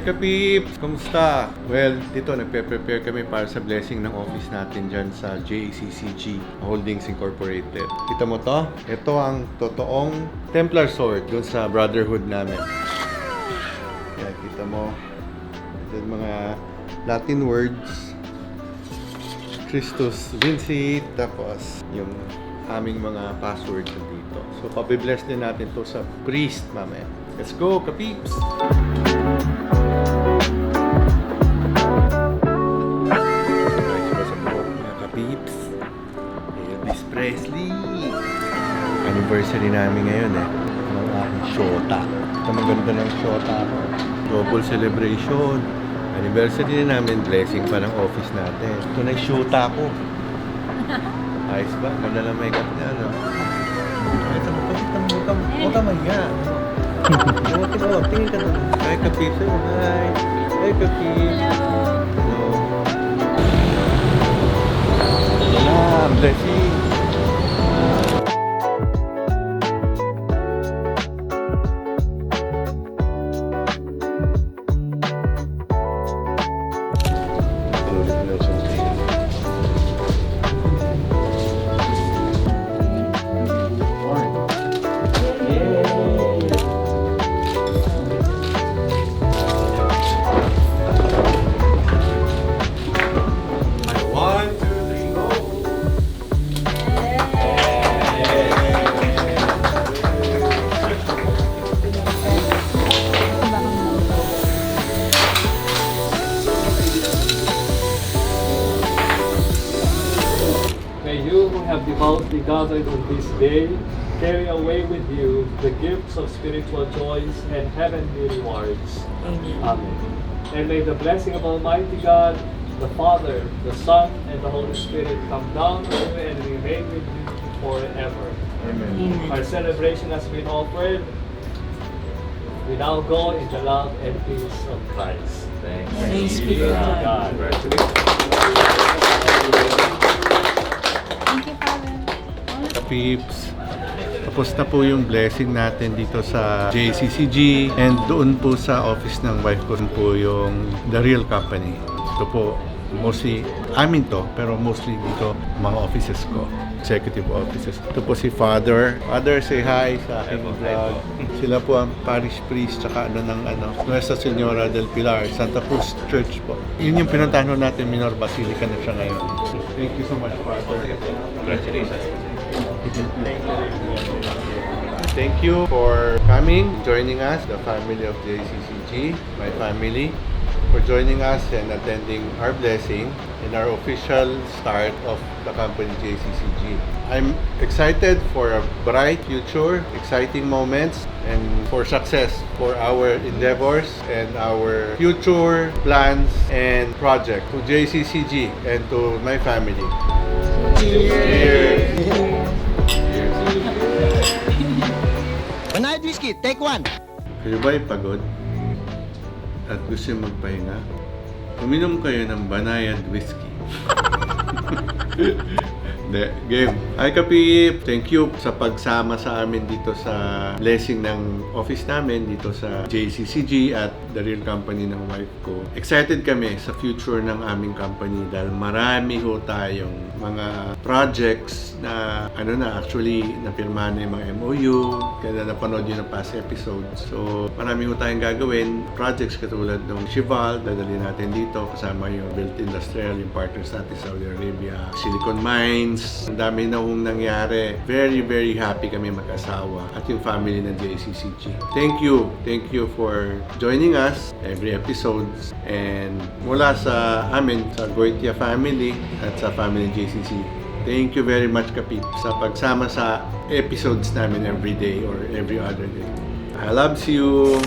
Kapips! Kumusta? Well, dito nagpe-prepare kami para sa blessing ng office natin dyan sa JCCG Holdings Incorporated. Kita mo to? Ito ang totoong Templar sword dun sa brotherhood namin. Yan, kita mo. Ito yung mga Latin words. Christus Vincit. Tapos yung aming mga passwords dito. So, pabibless din natin to sa priest mamaya. Let's go, Kapips! Elvis Presley. Anniversary namin ngayon ng aking shota. Ito maganda ng shota ko. Double celebration. Anniversary na namin. Blessing pa ng office natin. Ito na yung shota ko. Ayos ba? Ganda lang makeup niya, no? Ito mo, huwag ka mahiya. Tingin ka doon. Hi, Kapips. Hi. Hi, Kapips. Hello. Salam, blessing. May you who have devoutly gathered on this day carry away with you the gifts of spiritual joys and heavenly rewards. Amen. And may the blessing of Almighty God, the Father, the Son, and the Holy Spirit come down on you and remain with you forever. Amen. Our celebration has been offered. We now go in the love and peace of Christ. Thanks be to God. Kapips, tapos na po yung blessing natin dito sa JCCG and doon po sa office ng wife ko po yung The Real Company. Ito po, mostly, amin to, pero mostly dito mga offices ko, executive offices. Ito po si Father. Father, say hi sa aking vlog. Sila po ang parish priest tsaka Nuestra Senora del Pilar, Santa Cruz Church po. Yun yung pinuntahan natin, Minor Basilica na siya ngayon. Thank you so much, Father. Congratulations. Thank you for coming, joining us, the family of JCCG, my family, for joining us and attending our blessing in our official start of the company JCCG. I'm excited for a bright future, exciting moments, and for success for our endeavors and our future plans and project to JCCG and to my family. Cheers! Banayad whiskey, take one. Kayo ba'y pagod? At gusto yung magpahinga? Uminom kayo ng Banayad whiskey. De, game. Hi Kapip! Thank you sa pagsama sa amin dito sa blessing ng office namin dito sa JCCG at The Real Company ng wife ko. Excited kami sa future ng aming company dahil marami ho tayong mga projects na actually napirmahan na yung mga MOU, kaya napanood yun ng past episodes. So marami ho tayong gagawin projects katulad ng Shival, dadali natin dito kasama yung Built Industrial, yung partners natin sa Saudi Arabia, Silicon Mines. Ang dami na hong nangyari. Very, very happy kami mag-asawa at yung family ng JCCG. Thank you for joining us every episodes and mula sa amin, sa Goitia family at sa family ng JCC. Thank you very much, Kapip, sa pagsama sa episodes namin every day or every other day. I love you!